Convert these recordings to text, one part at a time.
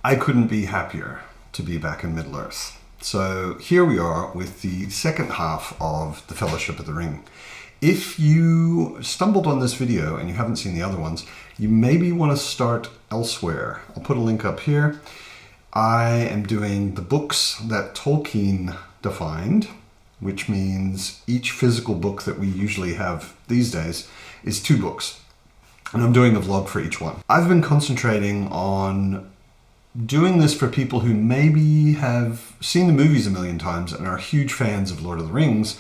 I couldn't be happier to be back in Middle-earth. So here we are with the second half of the Fellowship of the Ring. If you stumbled on this video and you haven't seen the other ones, you maybe want to start elsewhere. I'll put a link up here. I am doing the books that Tolkien defined, which means each physical book that we usually have these days is 2 books. And I'm doing a vlog for each one. I've been concentrating on doing this for people who maybe have seen the movies a million times and are huge fans of Lord of the Rings,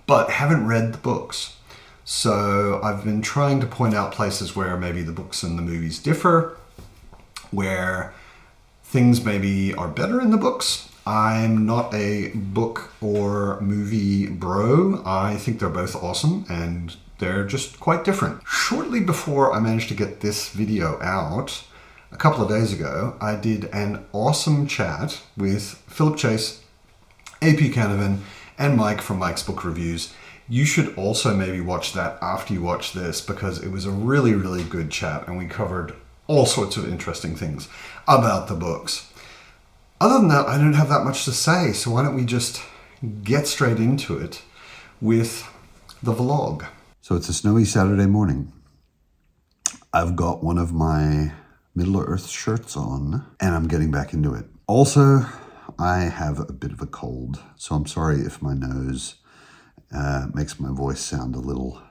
but haven't read the books. So I've been trying to point out places where maybe the books and the movies differ, where things maybe are better in the books. I'm not a book or movie bro. I think they're both awesome and they're just quite different. Shortly before I managed to get this video out, a couple of days ago, I did an awesome chat with Philip Chase, AP Canavan, and Mike from Mike's Book Reviews. You should also maybe watch that after you watch this because it was a really, really good chat and we covered all sorts of interesting things about the books. Other than that, I don't have that much to say, so why don't we just get straight into it with the vlog. So it's a snowy Saturday morning. I've got one of my Middle-earth shirts on and I'm getting back into it. Also, I have a bit of a cold, so I'm sorry if my nose makes my voice sound a little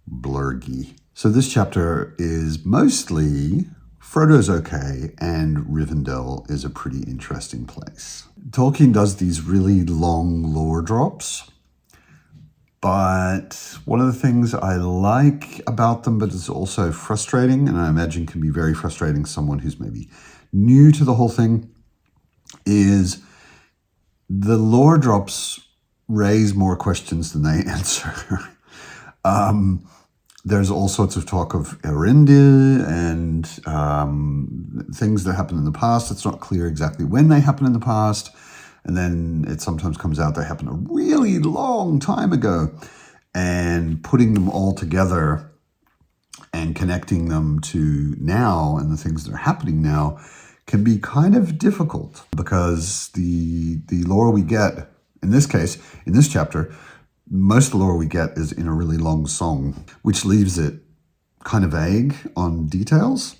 blurgy. So this chapter is mostly Frodo's okay and Rivendell is a pretty interesting place. Tolkien does these really long lore drops, but one of the things I like about them, but it's also frustrating, and I imagine can be very frustrating to someone who's maybe new to the whole thing, is the lore drops raise more questions than they answer. There's all sorts of talk of Eärendil and things that happened in the past. It's not clear exactly when they happened in the past. And then it sometimes comes out they happened a really long time ago. And putting them all together and connecting them to now and the things that are happening now can be kind of difficult because the lore we get, in this case, in this chapter, most of the lore we get is in a really long song, which leaves it kind of vague on details.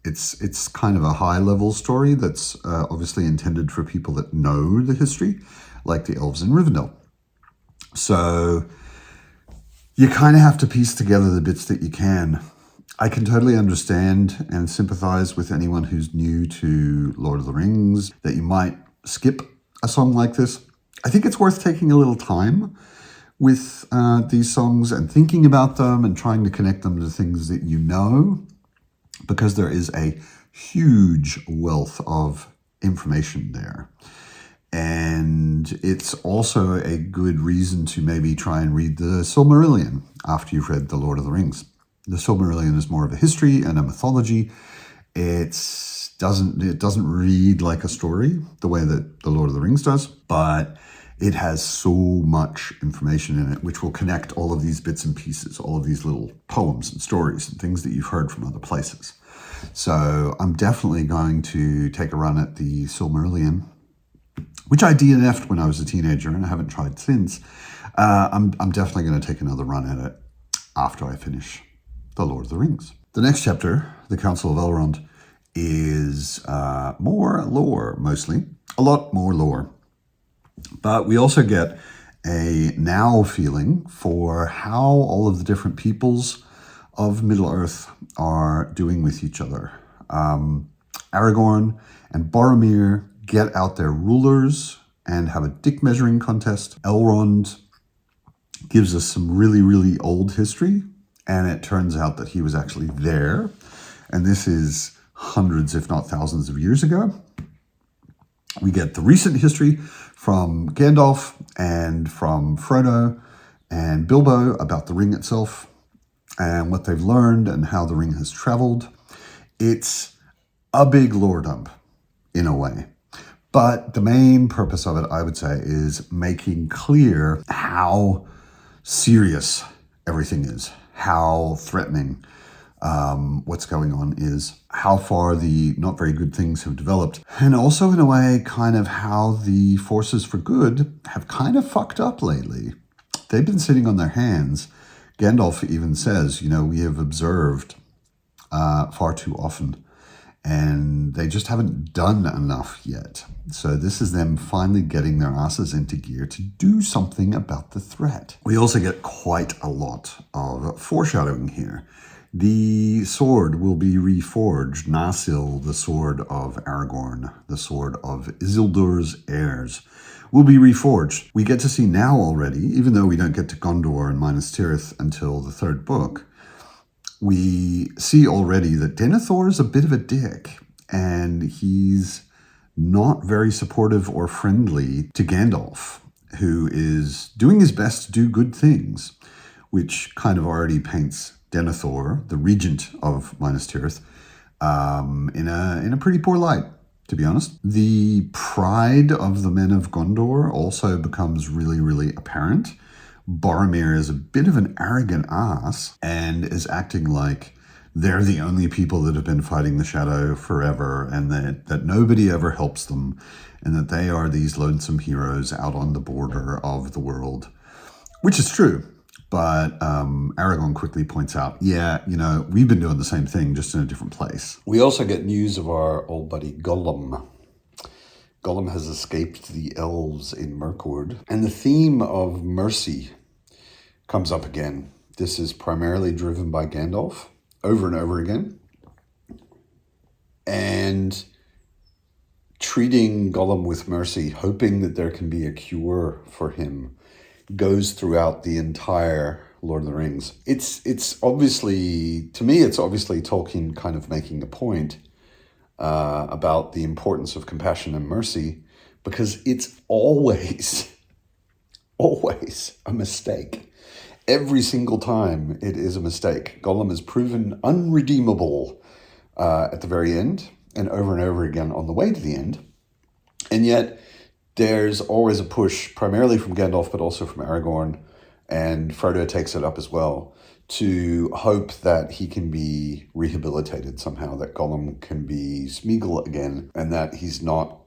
It's kind of a high-level story that's obviously intended for people that know the history, like the elves in Rivendell. So you kind of have to piece together the bits that you can. I can totally understand and sympathize with anyone who's new to Lord of the Rings, that you might skip a song like this. I think it's worth taking a little time with these songs and thinking about them and trying to connect them to things that you know, because there is a huge wealth of information there. And it's also a good reason to maybe try and read the Silmarillion after you've read The Lord of the Rings. The Silmarillion is more of a history and a mythology. It doesn't read like a story the way that The Lord of the Rings does, but it has so much information in it, which will connect all of these bits and pieces, all of these little poems and stories and things that you've heard from other places. So I'm definitely going to take a run at the Silmarillion, which I DNF'd when I was a teenager and I haven't tried since. I'm definitely going to take another run at it after I finish The Lord of the Rings. The next chapter, the Council of Elrond, is more lore, mostly. A lot more lore. But we also get a now feeling for how all of the different peoples of Middle-earth are doing with each other. Aragorn and Boromir get out their rulers and have a dick measuring contest. Elrond gives us some really, really old history, and it turns out that he was actually there. And this is hundreds, if not thousands of years ago. We get the recent history from Gandalf and from Frodo and Bilbo about the ring itself and what they've learned and how the ring has traveled. It's a big lore dump in a way. But the main purpose of it, I would say, is making clear how serious everything is, how threatening What's going on is how far the not very good things have developed, and also in a way kind of how the forces for good have kind of fucked up lately. They've been sitting on their hands. Gandalf even says, we have observed far too often, and they just haven't done enough yet. So this is them finally getting their asses into gear to do something about the threat. We also get quite a lot of foreshadowing here. The sword will be reforged. Nasil, the sword of Aragorn, the sword of Isildur's heirs, will be reforged. We get to see now already, even though we don't get to Gondor and Minas Tirith until the third book, we see already that Denethor is a bit of a dick, and he's not very supportive or friendly to Gandalf, who is doing his best to do good things, which kind of already paints Denethor, the regent of Minas Tirith, in a pretty poor light, to be honest. The pride of the men of Gondor also becomes really, really apparent. Boromir is a bit of an arrogant ass and is acting like they're the only people that have been fighting the Shadow forever, and that nobody ever helps them, and that they are these lonesome heroes out on the border of the world, which is true. But Aragorn quickly points out, we've been doing the same thing, just in a different place. We also get news of our old buddy Gollum. Gollum has escaped the elves in Mirkwood, and the theme of mercy comes up again. This is primarily driven by Gandalf, over and over again. And treating Gollum with mercy, hoping that there can be a cure for him, goes throughout the entire Lord of the Rings. It's obviously, to me, it's obviously Tolkien kind of making a point about the importance of compassion and mercy, because it's always a mistake. Every single time it is a mistake. Gollum is proven unredeemable at the very end, and over again on the way to the end. And yet there's always a push, primarily from Gandalf, but also from Aragorn, and Frodo takes it up as well, to hope that he can be rehabilitated somehow, that Gollum can be Smeagol again, and that he's not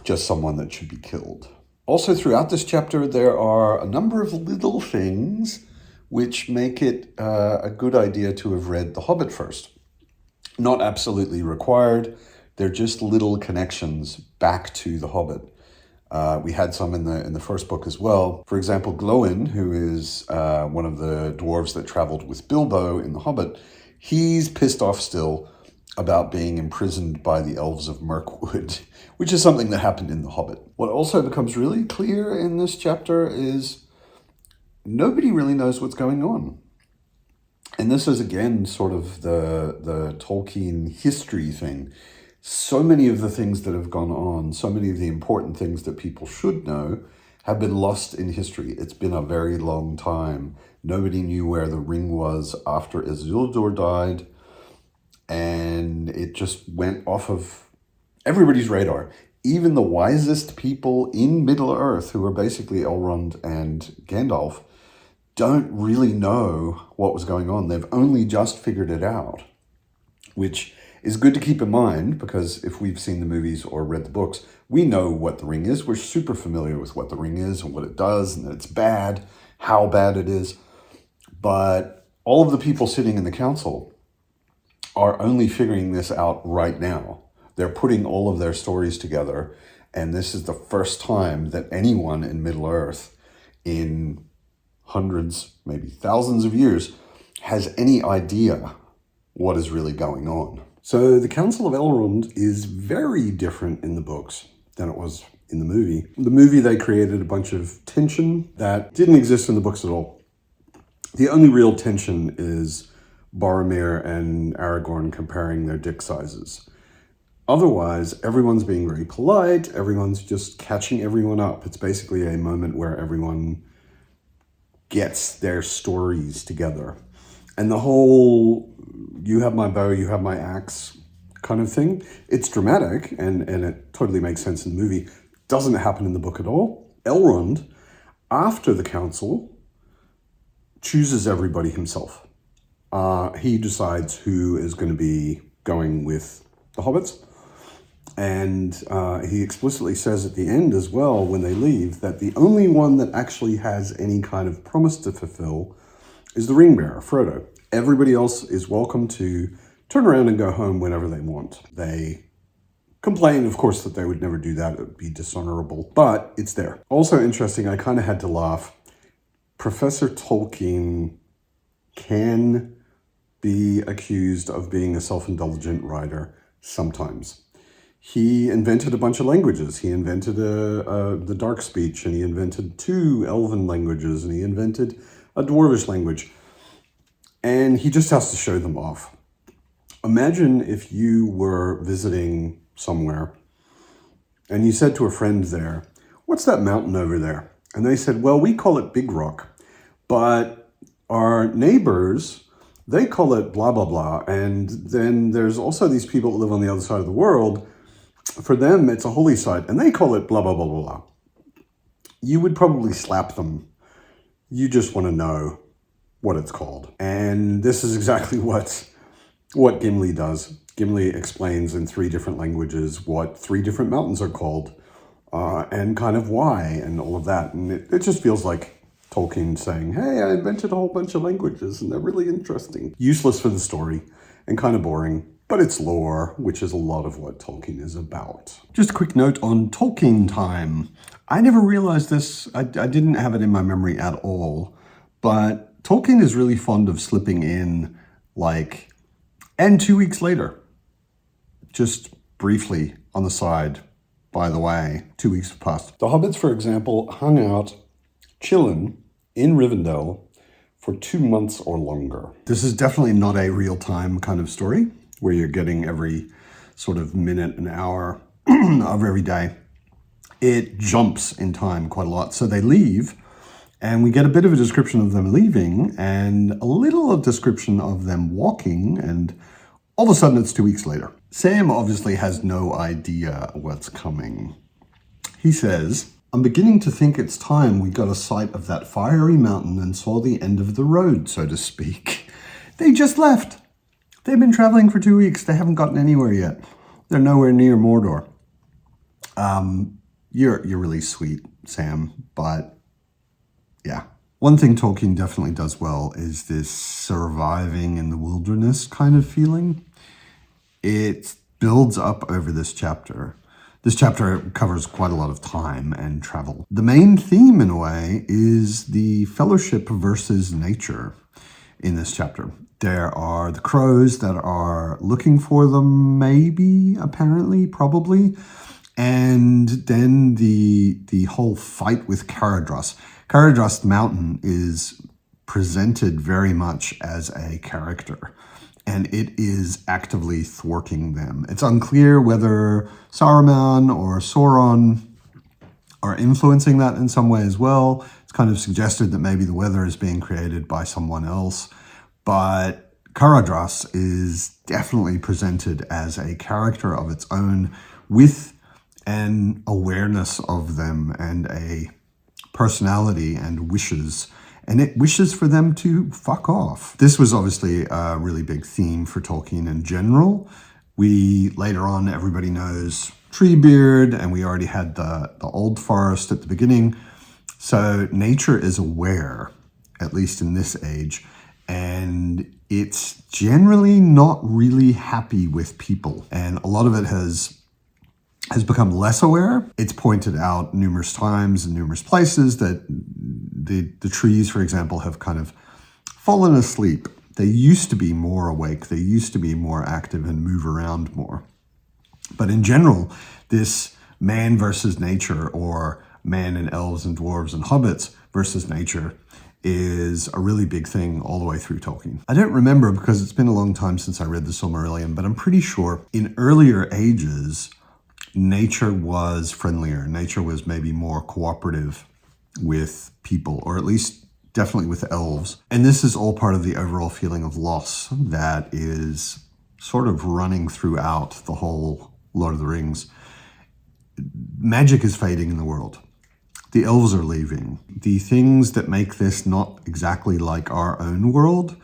just someone that should be killed. Also, throughout this chapter, there are a number of little things which make it a good idea to have read The Hobbit first. Not absolutely required. They're just little connections back to The Hobbit. We had some in the first book as well. For example, Glóin, who is one of the dwarves that traveled with Bilbo in The Hobbit, he's pissed off still about being imprisoned by the elves of Mirkwood, which is something that happened in The Hobbit. What also becomes really clear in this chapter is nobody really knows what's going on. And this is, again, sort of the Tolkien history thing. So many of the things that have gone on, so many of the important things that people should know, have been lost in history. It's been a very long time. Nobody knew where the ring was after Isildur died, and it just went off of everybody's radar. Even the wisest people in Middle-earth, who are basically Elrond and Gandalf, don't really know what was going on. They've only just figured it out, which is good to keep in mind, because if we've seen the movies or read the books, we know what the ring is. We're super familiar with what the ring is and what it does, and that it's bad, how bad it is. But all of the people sitting in the council are only figuring this out right now. They're putting all of their stories together, and this is the first time that anyone in Middle-earth in hundreds, maybe thousands of years, has any idea what is really going on. So the Council of Elrond is very different in the books than it was in the movie. In the movie, they created a bunch of tension that didn't exist in the books at all. The only real tension is Boromir and Aragorn comparing their dick sizes. Otherwise, everyone's being very polite. Everyone's just catching everyone up. It's basically a moment where everyone gets their stories together. And the whole, you have my bow, you have my axe kind of thing, it's dramatic, and it totally makes sense in the movie. Doesn't happen in the book at all. Elrond, after the council, chooses everybody himself. he decides who is going to be going with the hobbits. And he explicitly says at the end as well, when they leave, that the only one that actually has any kind of promise to fulfill is the ring bearer, Frodo. Everybody else is welcome to turn around and go home whenever they want. They complain, of course, that they would never do that. It would be dishonorable, but it's there. Also interesting, I kind of had to laugh. Professor Tolkien can be accused of being a self-indulgent writer sometimes. He invented a bunch of languages. He invented the dark speech, and he invented 2 elven languages, and he invented a dwarvish language. And he just has to show them off. Imagine if you were visiting somewhere and you said to a friend there, "What's that mountain over there?" And they said, "Well, we call it Big Rock, but our neighbors, they call it blah, blah, blah. And then there's also these people that live on the other side of the world. For them, it's a holy site, and they call it blah, blah, blah, blah, blah." You would probably slap them. You just want to know what it's called. And this is exactly what Gimli does. Gimli explains in 3 different languages what 3 different mountains are called, and kind of why, and all of that. And it just feels like Tolkien saying, "Hey, I invented a whole bunch of languages, and they're really interesting." Useless for the story, and kind of boring. But it's lore, which is a lot of what Tolkien is about. Just a quick note on Tolkien time. I never realized this. I didn't have it in my memory at all. But Tolkien is really fond of slipping in, like, and 2 weeks later. Just briefly on the side, by the way, 2 weeks have passed. The hobbits, for example, hung out, chillin' in Rivendell for 2 months or longer. This is definitely not a real-time kind of story, where you're getting every sort of minute and hour of every day. It jumps in time quite a lot. So they leave, and we get a bit of a description of them leaving, and a little description of them walking, and all of a sudden it's 2 weeks later. Sam obviously has no idea what's coming. He says, "I'm beginning to think it's time we got a sight of that fiery mountain and saw the end of the road, so to speak. They just left. They've been traveling for 2 weeks. They haven't gotten anywhere yet. They're nowhere near Mordor." You're really sweet, Sam, but yeah. One thing Tolkien definitely does well is this surviving in the wilderness kind of feeling. It builds up over this chapter. This chapter covers quite a lot of time and travel. The main theme, in a way, is the fellowship versus nature in this chapter. There are the crows that are looking for them, maybe, apparently, probably. And then the whole fight with Caradhras. Caradhras Mountain is presented very much as a character, and it is actively thwarting them. It's unclear whether Saruman or Sauron are influencing that in some way as well. It's kind of suggested that maybe the weather is being created by someone else. But Caradhras is definitely presented as a character of its own, with an awareness of them and a personality and wishes. And it wishes for them to fuck off. This was obviously a really big theme for Tolkien in general. Later on, everybody knows Treebeard, and we already had the Old Forest at the beginning. So nature is aware, at least in this age, and it's generally not really happy with people. And a lot of it has become less aware. It's pointed out numerous times in numerous places that the trees, for example, have kind of fallen asleep. They used to be more awake. They used to be more active and move around more. But in general, this man versus nature, or man and elves and dwarves and hobbits versus nature, is a really big thing all the way through Tolkien. I don't remember because it's been a long time since I read the Silmarillion, but I'm pretty sure in earlier ages, nature was friendlier. Nature was maybe more cooperative with people, or at least definitely with elves. And this is all part of the overall feeling of loss that is sort of running throughout the whole Lord of the Rings. Magic is fading in the world. The elves are leaving. The things that make this not exactly like our own world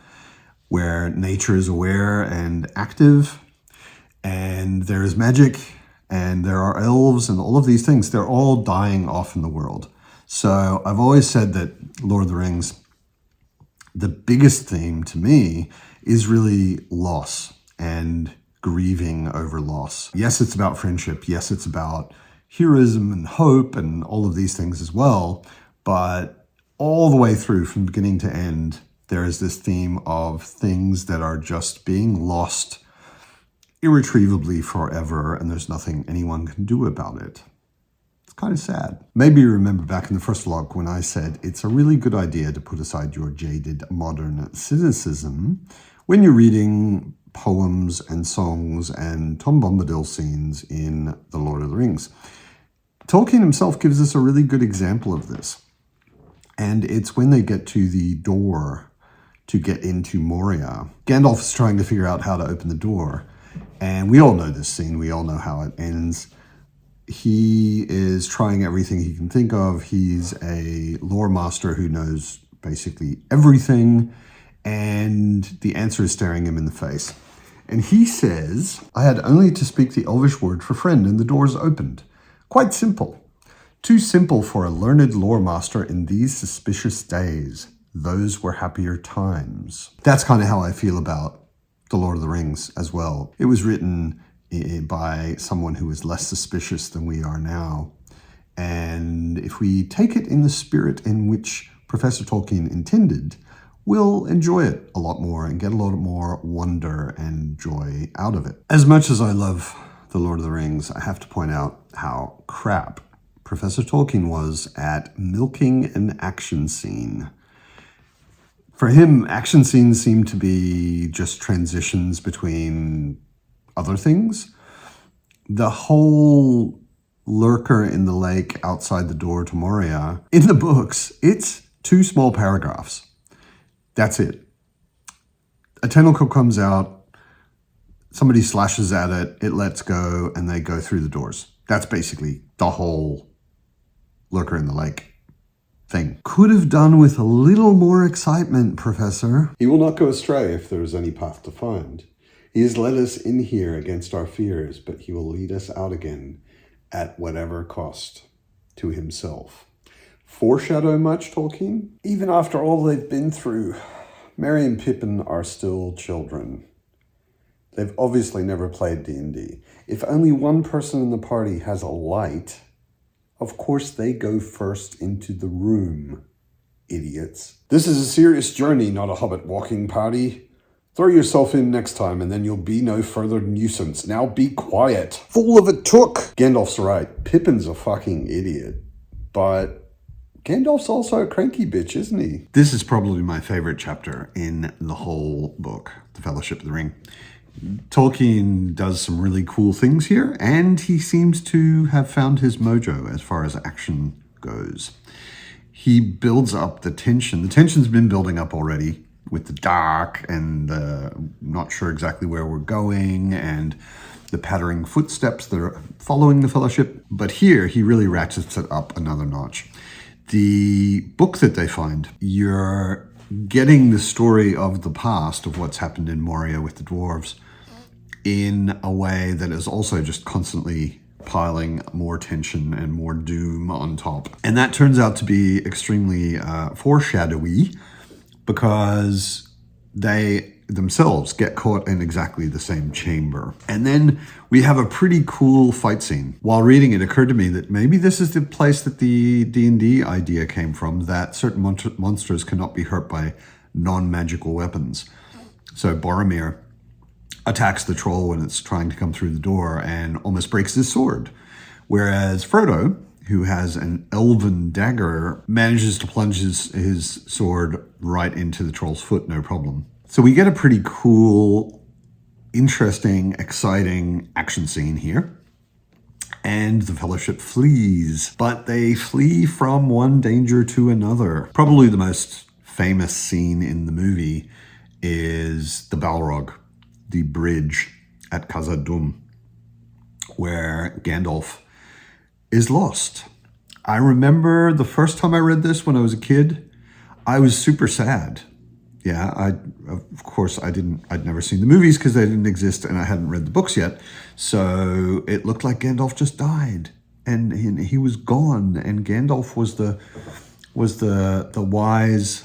where nature is aware and active, and there is magic, and there are elves, and all of these things. They're all dying off in the world. So I've always said that Lord of the Rings, the biggest theme to me is really loss and grieving over loss. Yes, it's about friendship. Yes, it's about heroism and hope and all of these things as well. But all the way through, from beginning to end, there is this theme of things that are just being lost irretrievably forever, and there's nothing anyone can do about it. It's kind of sad. Maybe you remember back in the first vlog when I said it's a really good idea to put aside your jaded modern cynicism when you're reading poems and songs and Tom Bombadil scenes in The Lord of the Rings. Tolkien himself gives us a really good example of this. And it's when they get to the door to get into Moria. Gandalf is trying to figure out how to open the door. And we all know this scene. We all know how it ends. He is trying everything he can think of. He's a lore master who knows basically everything. And the answer is staring him in the face. And he says, I had only to speak the Elvish word for friend, and the doors opened. Quite simple. Too simple for a learned lore master in these suspicious days. Those were happier times. That's kind of how I feel about The Lord of the Rings as well. It was written by someone who was less suspicious than we are now. And if we take it in the spirit in which Professor Tolkien intended, we'll enjoy it a lot more and get a lot more wonder and joy out of it. As much as I love The Lord of the Rings, I have to point out how crap Professor Tolkien was at milking an action scene. For him, action scenes seem to be just transitions between other things. The whole lurker in the lake outside the door to Moria, in the books, it's 2 small paragraphs. That's it. A tentacle comes out, somebody slashes at it, it lets go, and they go through the doors. That's basically the whole lurker in the lake thing. Could have done with a little more excitement, Professor. He will not go astray if there is any path to find. He has led us in here against our fears, but he will lead us out again at whatever cost to himself. Foreshadow much, Tolkien? Even after all they've been through, Merry and Pippin are still children. They've obviously never played D&D. If only one person in the party has a light, of course they go first into the room, idiots. This is a serious journey, not a hobbit walking party. Throw yourself in next time and then you'll be no further nuisance. Now be quiet. Fool of a took. Gandalf's right. Pippin's a fucking idiot. But Gandalf's also a cranky bitch, isn't he? This is probably my favorite chapter in the whole book, The Fellowship of the Ring. Tolkien does some really cool things here, and he seems to have found his mojo as far as action goes. He builds up the tension. The tension's been building up already with the dark and not sure exactly where we're going and the pattering footsteps that are following the Fellowship. But here, he really ratchets it up another notch. The book that they find, you're getting the story of the past of what's happened in Moria with the dwarves in a way that is also just constantly piling more tension and more doom on top. And that turns out to be extremely foreshadowy because they themselves get caught in exactly the same chamber. And then we have a pretty cool fight scene. While reading, it occurred to me that maybe this is the place that the D&D idea came from, that certain monsters cannot be hurt by non-magical weapons. So Boromir attacks the troll when it's trying to come through the door and almost breaks his sword. Whereas Frodo, who has an elven dagger, manages to plunge his sword right into the troll's foot, no problem. So we get a pretty cool, interesting, exciting action scene here. And the Fellowship flees, but they flee from one danger to another. Probably the most famous scene in the movie is the Balrog, the bridge at Khazad-dûm, where Gandalf is lost. I remember the first time I read this when I was a kid, I was super sad Yeah, of course I'd never seen the movies because they didn't exist and I hadn't read the books yet. So it looked like Gandalf just died and he was gone, and Gandalf was the wise,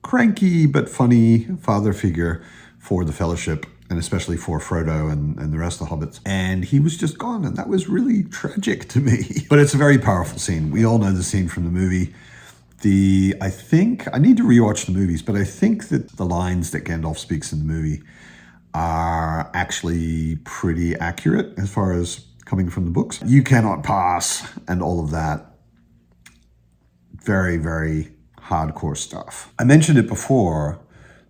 cranky but funny father figure for the Fellowship, and especially for Frodo and the rest of the hobbits. And he was just gone, and that was really tragic to me. But it's a very powerful scene. We all know the scene from the movie. I think, I need to rewatch the movies, but I think that the lines that Gandalf speaks in the movie are actually pretty accurate as far as coming from the books. You cannot pass, and all of that. Very, very hardcore stuff. I mentioned it before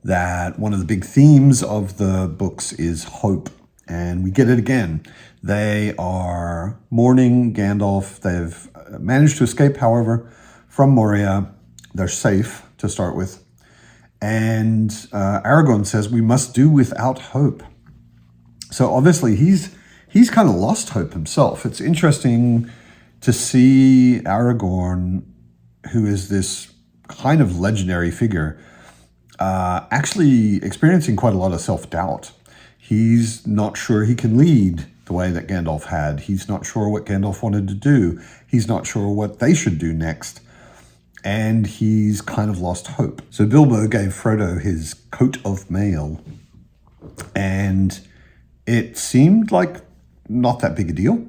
that one of the big themes of the books is hope, and we get it again. They are mourning Gandalf. They've managed to escape, however, from Moria. They're safe to start with. And Aragorn says, we must do without hope. So obviously he's kind of lost hope himself. It's interesting to see Aragorn, who is this kind of legendary figure, actually experiencing quite a lot of self-doubt. He's not sure he can lead the way that Gandalf had. He's not sure what Gandalf wanted to do. He's not sure what they should do next. And he's kind of lost hope. So Bilbo gave Frodo his coat of mail, and it seemed like not that big a deal,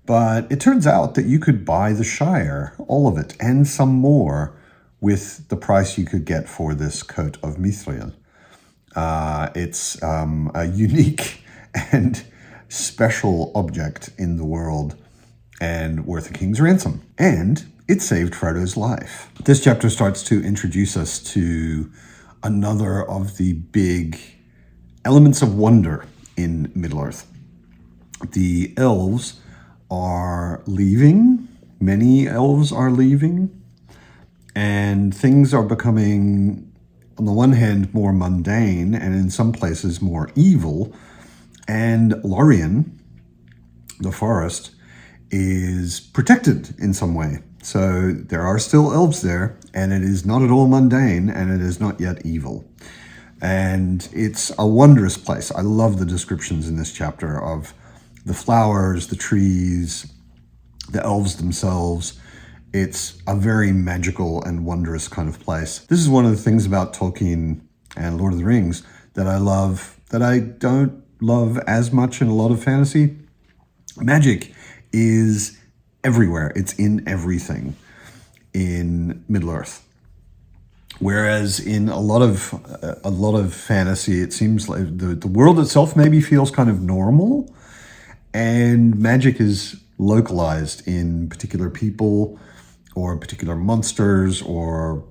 but it turns out that you could buy the Shire, all of it, and some more, with the price you could get for this coat of Mithril. It's a unique and special object in the world and worth a king's ransom. And it saved Frodo's life. This chapter starts to introduce us to another of the big elements of wonder in Middle-earth. The elves are leaving. Many elves are leaving. And things are becoming, on the one hand, more mundane, and in some places more evil. And Lórien, the forest, is protected in some way. So there are still elves there, and it is not at all mundane, and it is not yet evil. And it's a wondrous place. I love the descriptions in this chapter of the flowers, the trees, the elves themselves. It's a very magical and wondrous kind of place. This is one of the things about Tolkien and Lord of the Rings that I love, that I don't love as much in a lot of fantasy. Magic is everywhere. It's in everything in Middle-earth. Whereas in a lot of fantasy, it seems like the world itself maybe feels kind of normal, and magic is localized in particular people or particular monsters or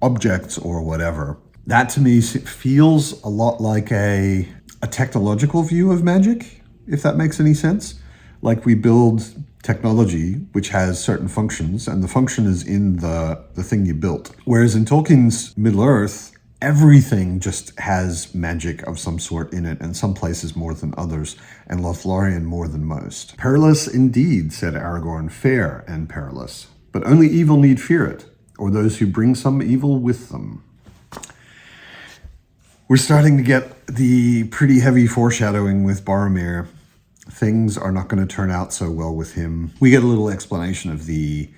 objects or whatever. That to me feels a lot like a technological view of magic, if that makes any sense. Like we build technology which has certain functions, and the function is in the thing you built. Whereas in Tolkien's Middle-earth, everything just has magic of some sort in it, and some places more than others, and Lothlórien more than most. Perilous indeed, said Aragorn, fair and perilous, but only evil need fear it, or those who bring some evil with them. We're starting to get the pretty heavy foreshadowing with Boromir. Things are not going to turn out so well with him. We get a little explanation of the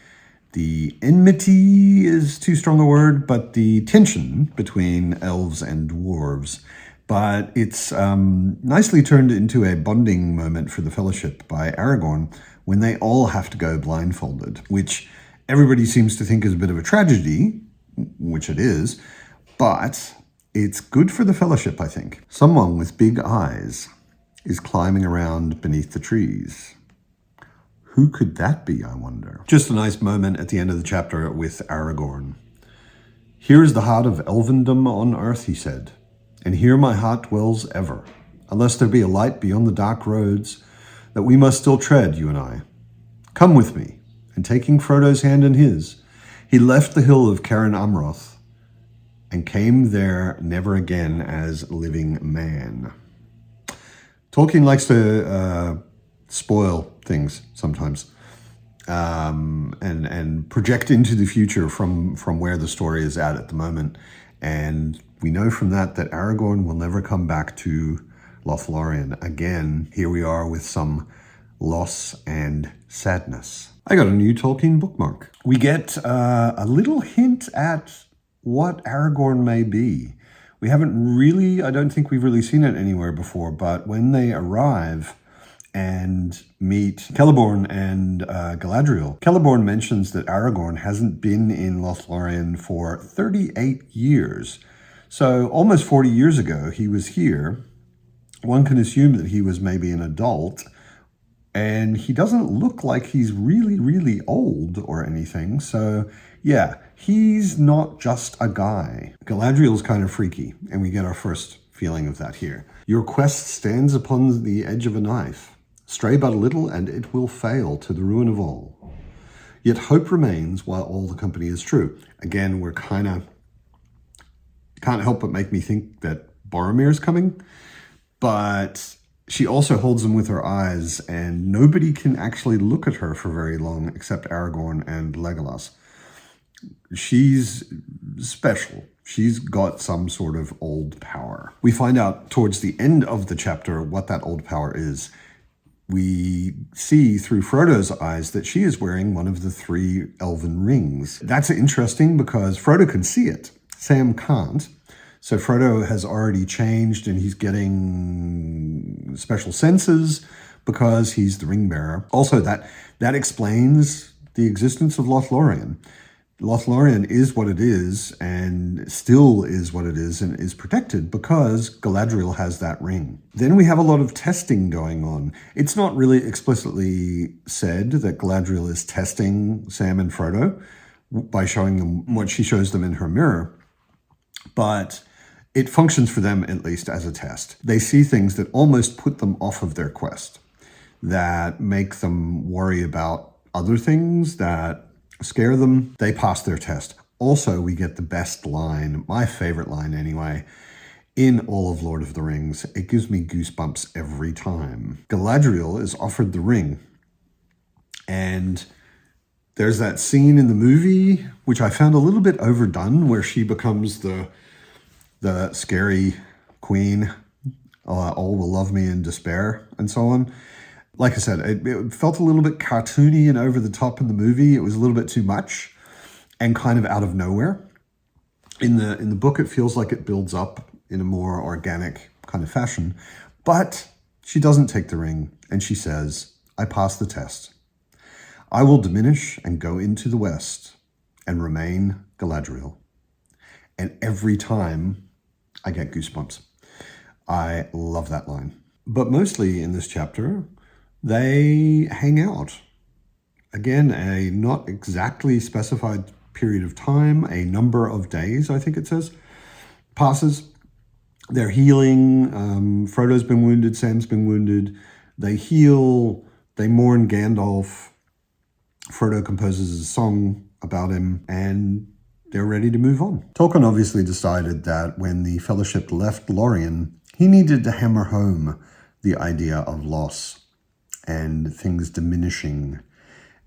enmity is too strong a word, but the tension between elves and dwarves. But it's nicely turned into a bonding moment for the Fellowship by Aragorn when they all have to go blindfolded, which everybody seems to think is a bit of a tragedy, which it is, but it's good for the Fellowship, I think. Someone with big eyes is climbing around beneath the trees. Who could that be, I wonder? Just a nice moment at the end of the chapter with Aragorn. Here is the heart of elvendom on earth, he said, and here my heart dwells ever, unless there be a light beyond the dark roads that we must still tread, you and I. Come with me. And taking Frodo's hand in his, he left the hill of Cairn Amroth and came there never again as living man. Tolkien likes to spoil things sometimes and project into the future from where the story is at the moment. And We know from that Aragorn will never come back to Lothlórien. Again, here we are with some loss and sadness. I got a new Tolkien bookmark. We get a little hint at what Aragorn may be. We haven't really, I don't think we've really seen it anywhere before, but when they arrive and meet Celeborn and Galadriel, Celeborn mentions that Aragorn hasn't been in Lothlórien for 38 years. So almost 40 years ago, he was here. One can assume that he was maybe an adult, and he doesn't look like he's really, really old or anything. So yeah, he's not just a guy. Galadriel's kind of freaky, and we get our first feeling of that here. Your quest stands upon the edge of a knife. Stray but a little, and it will fail to the ruin of all. Yet hope remains while all the company is true. Again, we're can't help but make me think that Boromir's coming, but she also holds them with her eyes, and nobody can actually look at her for very long except Aragorn and Legolas. She's special. She's got some sort of old power. We find out towards the end of the chapter what that old power is. We see through Frodo's eyes that she is wearing one of the 3 elven rings. That's interesting because Frodo can see it. Sam can't. So Frodo has already changed, and he's getting special senses because he's the ring bearer. Also, that explains the existence of Lothlórien. Lothlórien is what it is, and still is what it is, and is protected because Galadriel has that ring. Then we have a lot of testing going on. It's not really explicitly said that Galadriel is testing Sam and Frodo by showing them what she shows them in her mirror, but it functions for them, at least, as a test. They see things that almost put them off of their quest, that make them worry about other things, that scare them. They pass their test. Also, we get the best line, my favorite line anyway, in all of Lord of the Rings. It gives me goosebumps every time. Galadriel is offered the ring, and there's that scene in the movie, which I found a little bit overdone, where she becomes the scary queen, all will love me in despair, and so on. Like I said, it felt a little bit cartoony and over the top in the movie. It was a little bit too much and kind of out of nowhere. In the book, it feels like it builds up in a more organic kind of fashion. But she doesn't take the ring, and she says, I passed the test. I will diminish and go into the west and remain Galadriel. And every time I get goosebumps. I love that line. But mostly in this chapter, they hang out. Again, a not exactly specified period of time, a number of days, I think it says, passes. They're healing. Frodo's been wounded. Sam's been wounded. They heal. They mourn Gandalf. Frodo composes a song about him, and they're ready to move on. Tolkien obviously decided that when the Fellowship left Lórien, he needed to hammer home the idea of loss and things diminishing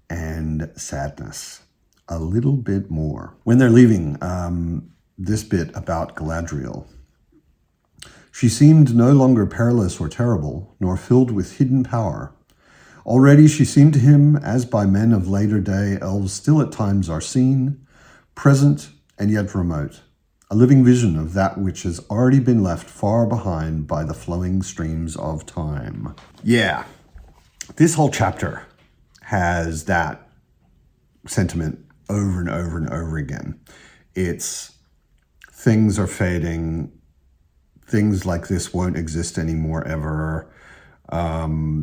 and sadness a little bit more. When they're leaving, this bit about Galadriel. She seemed no longer perilous or terrible, nor filled with hidden power. Already she seemed to him, as by men of later day elves still at times are seen, present and yet remote, a living vision of that which has already been left far behind by the flowing streams of time. Yeah, this whole chapter has that sentiment over and over and over again. It's things are fading, things like this won't exist anymore ever,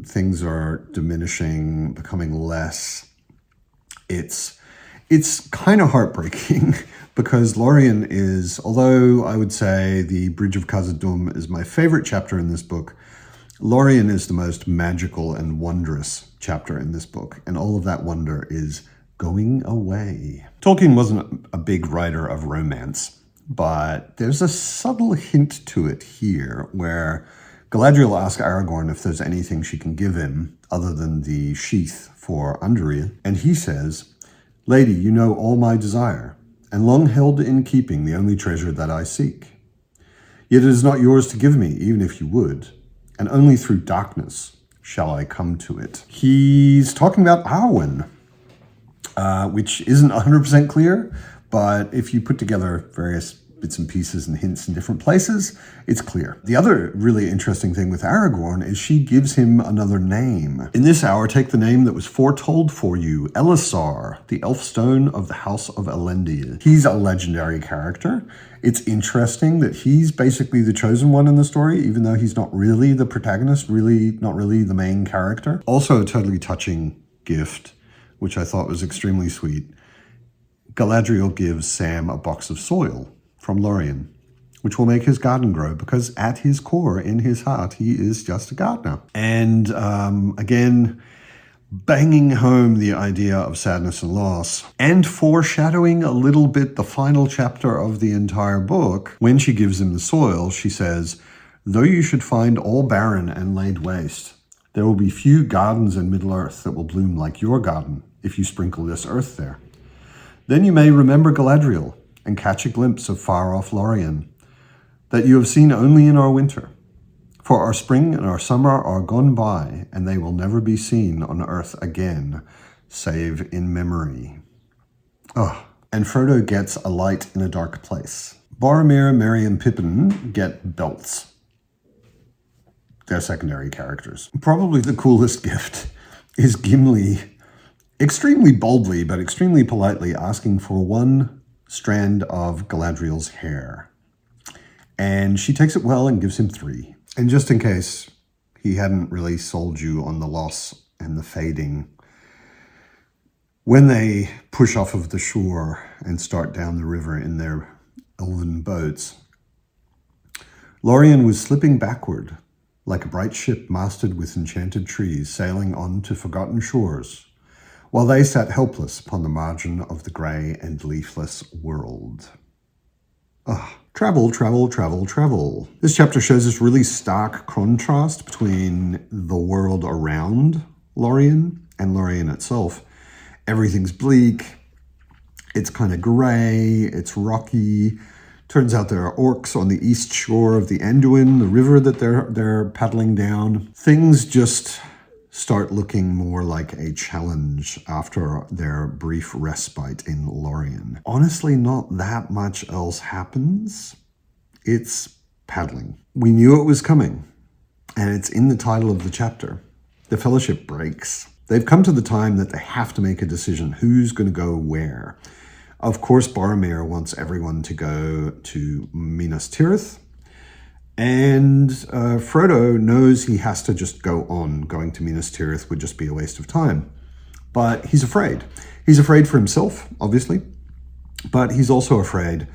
things are diminishing, becoming less. It's kind of heartbreaking because Lórien is, although I would say the Bridge of Khazad-dûm is my favorite chapter in this book, Lórien is the most magical and wondrous chapter in this book, and all of that wonder is going away. Tolkien wasn't a big writer of romance, but there's a subtle hint to it here where Galadriel asks Aragorn if there's anything she can give him other than the sheath for Andúril, and he says, Lady, you know all my desire, and long held in keeping the only treasure that I seek. Yet it is not yours to give me, even if you would, and only through darkness shall I come to it. He's talking about Arwen, which isn't 100% clear, but if you put together various bits and pieces and hints in different places, it's clear. The other really interesting thing with Aragorn is she gives him another name. In this hour, take the name that was foretold for you, Elisar, the Elfstone of the House of Elendil. He's a legendary character. It's interesting that he's basically the chosen one in the story, even though he's not really the protagonist, not really the main character. Also a totally touching gift, which I thought was extremely sweet. Galadriel gives Sam a box of soil from Lórien, which will make his garden grow, because at his core, in his heart, he is just a gardener. And again, banging home the idea of sadness and loss, and foreshadowing a little bit the final chapter of the entire book. When she gives him the soil, she says, "Though you should find all barren and laid waste, there will be few gardens in Middle-earth that will bloom like your garden if you sprinkle this earth there. Then you may remember Galadriel and catch a glimpse of far-off Lórien, that you have seen only in our winter. For our spring and our summer are gone by, and they will never be seen on earth again, save in memory." Oh, and Frodo gets a light in a dark place. Boromir, Merry, and Pippin get belts. They're secondary characters. Probably the coolest gift is Gimli, extremely boldly but extremely politely, asking for one strand of Galadriel's hair. And she takes it well and gives him 3. And just in case he hadn't really sold you on the loss and the fading, when they push off of the shore and start down the river in their elven boats, Lórien was slipping backward like a bright ship masted with enchanted trees sailing on to forgotten shores, while they sat helpless upon the margin of the grey and leafless world. Travel, travel, travel, travel. This chapter shows this really stark contrast between the world around Lórien and Lórien itself. Everything's bleak, it's kind of grey, it's rocky. Turns out there are orcs on the east shore of the Anduin, the river that they're paddling down. Things just start looking more like a challenge after their brief respite in Lórien. Honestly, not that much else happens. It's paddling. We knew it was coming, and it's in the title of the chapter. The Fellowship breaks. They've come to the time that they have to make a decision. Who's going to go where? Of course, Boromir wants everyone to go to Minas Tirith, and Frodo knows he has to just go on. Going to Minas Tirith would just be a waste of time. But he's afraid. He's afraid for himself, obviously, but he's also afraid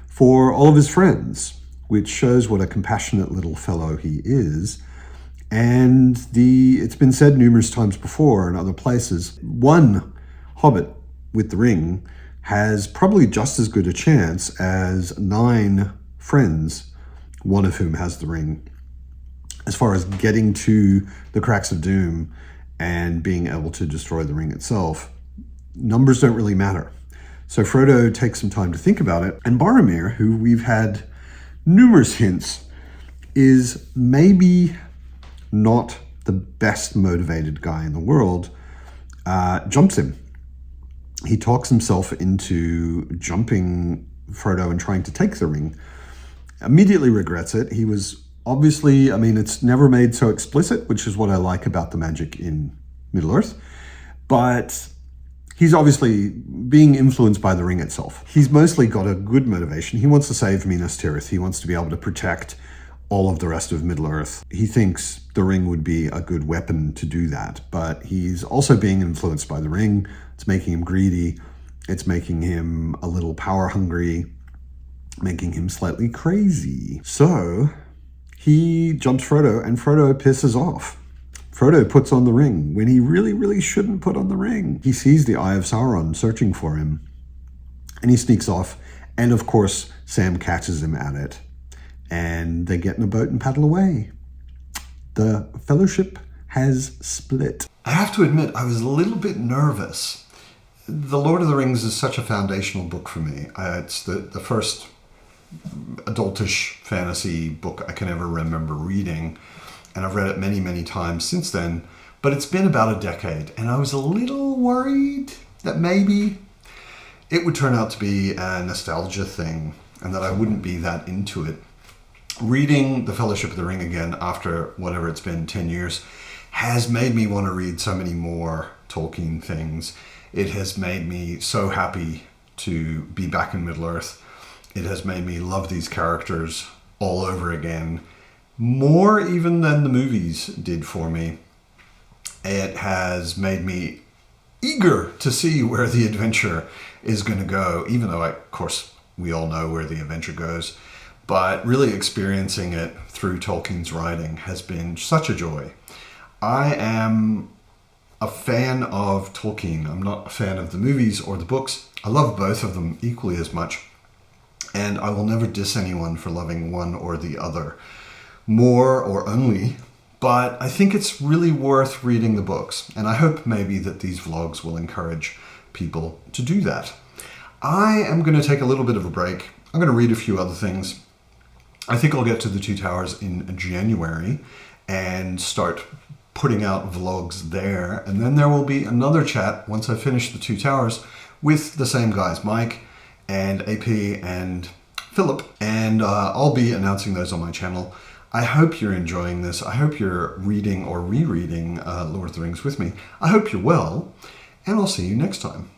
for all of his friends, which shows what a compassionate little fellow he is. And it's been said numerous times before in other places, one hobbit with the ring has probably just as good a chance as 9 friends, one of whom has the ring, as far as getting to the cracks of doom and being able to destroy the ring itself. Numbers don't really matter. So Frodo takes some time to think about it, and Boromir, who we've had numerous hints is maybe not the best motivated guy in the world, jumps him. He talks himself into jumping Frodo and trying to take the ring. Immediately regrets it. He was obviously, it's never made so explicit, which is what I like about the magic in Middle-earth. But he's obviously being influenced by the ring itself. He's mostly got a good motivation. He wants to save Minas Tirith. He wants to be able to protect all of the rest of Middle-earth. He thinks the ring would be a good weapon to do that, but he's also being influenced by the ring. It's making him greedy. It's making him a little power hungry, making him slightly crazy. So he jumps Frodo, and Frodo pisses off. Frodo puts on the ring when he really, really shouldn't put on the ring. He sees the Eye of Sauron searching for him, and he sneaks off. And of course, Sam catches him at it, and they get in a boat and paddle away. The Fellowship has split. I have to admit, I was a little bit nervous. The Lord of the Rings is such a foundational book for me. It's the first adultish fantasy book I can ever remember reading. And I've read it many, many times since then. But it's been about a decade, and I was a little worried that maybe it would turn out to be a nostalgia thing and that I wouldn't be that into it. Reading The Fellowship of the Ring again after whatever it's been, 10 years, has made me want to read so many more Tolkien things. It has made me so happy to be back in Middle-earth. It has made me love these characters all over again, more even than the movies did for me. It has made me eager to see where the adventure is going to go, even though, of course, we all know where the adventure goes. But really experiencing it through Tolkien's writing has been such a joy. I am a fan of Tolkien. I'm not a fan of the movies or the books. I love both of them equally as much. And I will never diss anyone for loving one or the other more or only. But I think it's really worth reading the books. And I hope maybe that these vlogs will encourage people to do that. I am going to take a little bit of a break. I'm going to read a few other things. I think I'll get to the Two Towers in January and start putting out vlogs there. And then there will be another chat once I finish the Two Towers with the same guys, Mike and AP and Philip. And I'll be announcing those on my channel. I hope you're enjoying this. I hope you're reading or rereading Lord of the Rings with me. I hope you're well, and I'll see you next time.